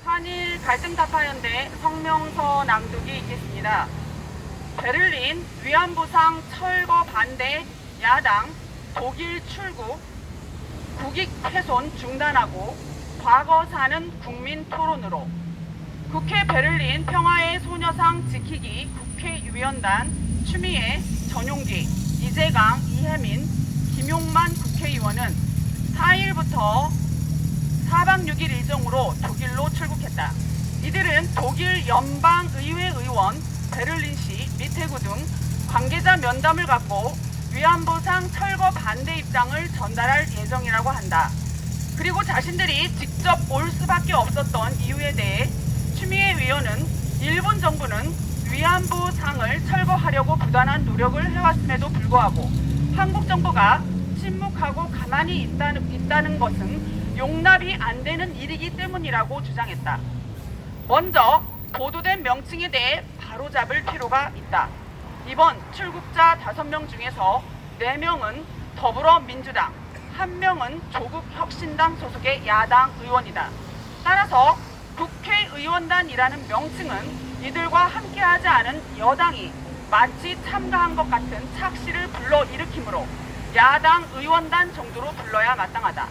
한일 갈등 타파연대 성명서 낭독이 있겠습니다. 베를린 위안부상 철거 반대 야당 독일 출국 국익 훼손 중단하고 과거사는 국민 토론으로 국회 베를린 평화의 소녀상 지키기 국회의원단 추미애, 전용기, 이재강, 이혜민, 김용만 국회의원은 4일부터 4박 6일 일정으로 독일로 출국했다. 이들은 독일 연방의회 의원, 베를린시, 미테구 등 관계자 면담을 갖고 위안부상 철거 반대 입장을 전달할 예정이라고 한다. 그리고 자신들이 직접 올 수밖에 없었던 이유에 대해 추미애 의원은 일본 정부는 위안부상을 철거하려고 부단한 노력을 해왔음에도 불구하고 한국 정부가 침묵하고 가만히 있다는 것은 용납이 안 되는 일이기 때문이라고 주장했다. 먼저 보도된 명칭에 대해 바로잡을 필요가 있다. 이번 출국자 5명 중에서 4명은 더불어민주당, 1명은 조국혁신당 소속의 야당 의원이다. 따라서 국회의원단이라는 명칭은 이들과 함께하지 않은 여당이 마치 참가한 것 같은 착시를 불러일으키므로 야당 의원단 정도로 불러야 마땅하다.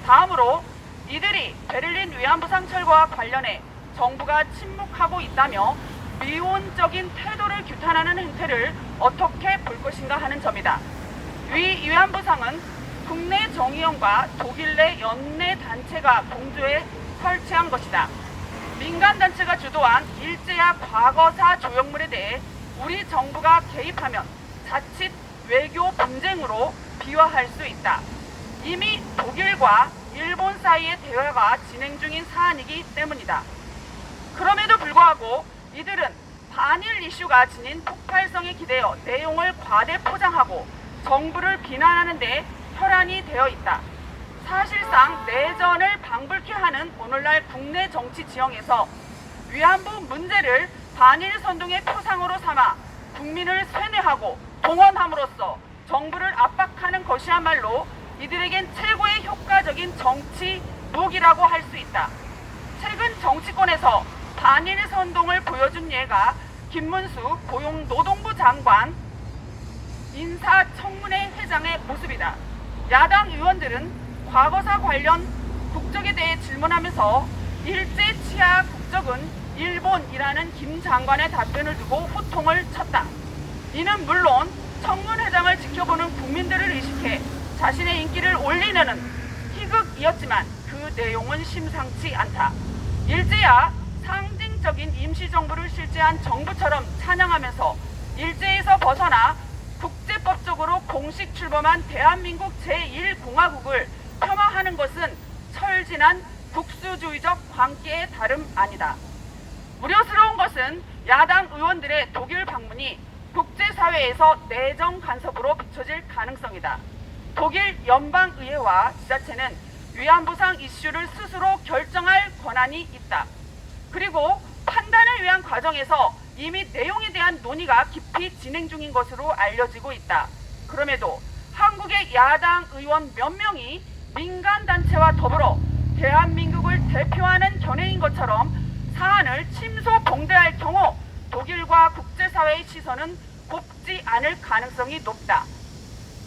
다음으로 이들이 베를린 위안부상 철거와 관련해 정부가 침묵하고 있다며 미온적인 태도를 규탄하는 행태를 어떻게 볼 것인가 하는 점이다. 위안부상은 국내 정의연과 독일 내 연내 단체가 공조해 설치한 것이다. 민간단체가 주도한 일제야 과거사 조형물에 대해 우리 정부가 개입하면 자칫 외교 분쟁으로 비화할 수 있다. 이미 독일과 일본 사이의 대화가 진행 중인 사안이기 때문이다. 그럼에도 불구하고 이들은 반일 이슈가 지닌 폭발성에 기대어 내용을 과대 포장하고 정부를 비난하는 데 혈안이 되어 있다. 사실상 내전을 방불케 하는 오늘날 국내 정치 지형에서 위안부 문제를 반일 선동의 표상으로 삼아 국민을 세뇌하고 동원함으로써 정부를 압박하는 것이야말로 이들에겐 최고의 효과적인 정치 무기라고 할 수 있다. 최근 정치권에서 반일 선동을 보여준 예가 김문수 고용노동부 장관 인사청문회 회장의 모습이다. 야당 의원들은 과거사 관련 국적에 대해 질문하면서 일제 치하 국적은 일본이라는 김 장관의 답변을 두고 호통을 쳤다. 이는 물론 청문회장을 지켜보는 국민들을 의식해 자신의 인기를 올리려는 희극이었지만 그 내용은 심상치 않다. 일제야 상징적인 임시정부를 실제한 정부처럼 찬양하면서 일제에서 벗어나 국제법적으로 공식 출범한 대한민국 제1공화국을 폄하하는 것은 철진한 국수주의적 광기에 다름 아니다. 우려스러운 것은 야당 의원들의 독일 방문이 국제사회에서 내정 간섭으로 비춰질 가능성이다. 독일 연방의회와 지자체는 위안부상 이슈를 스스로 결정할 권한이 있다. 그리고 판단을 위한 과정에서 이미 내용에 대한 논의가 깊이 진행 중인 것으로 알려지고 있다. 그럼에도 한국의 야당 의원 몇 명이 민간단체와 더불어 대한민국을 대표하는 견해인 것처럼 사안을 침소봉대할 경우 독일과 국제사회의 시선은 곱지 않을 가능성이 높다.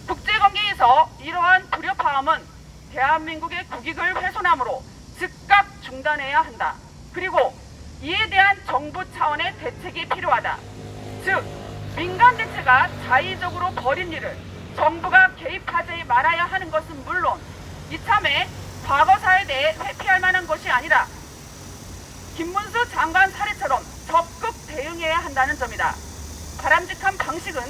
국제관계에서 이러한 불협화음은 대한민국의 국익을 훼손하므로 즉각 중단해야 한다. 그리고 이에 대한 정부 차원의 대책이 필요하다. 즉, 민간단체가 자의적으로 벌인 일을 정부가 개입하지 말아야 하는 것은 물론 이참에 과거사에 대해 회피할 만한 것이 아니라 김문수 장관 사례처럼 적극 대응해야 한다는 점이다. 바람직한 방식은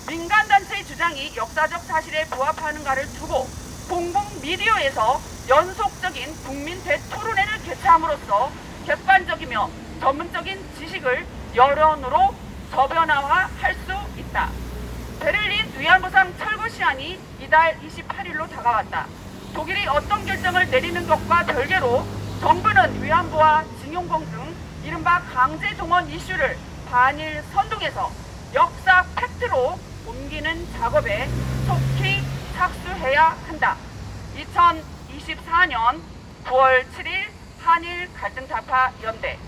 민간단체의 주장이 역사적 사실에 부합하는가를 두고 공공미디어에서 연속적인 국민 대토론회를 개최함으로써 객관적이며 전문적인 지식을 여론으로 저변화할 수 있다. 베를린 위안부상 철거 시한이 이달 28일로 다가왔다. 독일이 어떤 결정을 내리는 것과 별개로 정부는 위안부와 징용공 등 이른바 강제동원 이슈를 반일 선동해서 역사 팩트로 옮기는 작업에 속히 착수해야 한다. 2024년 9월 7일 한일 갈등 타파 연대,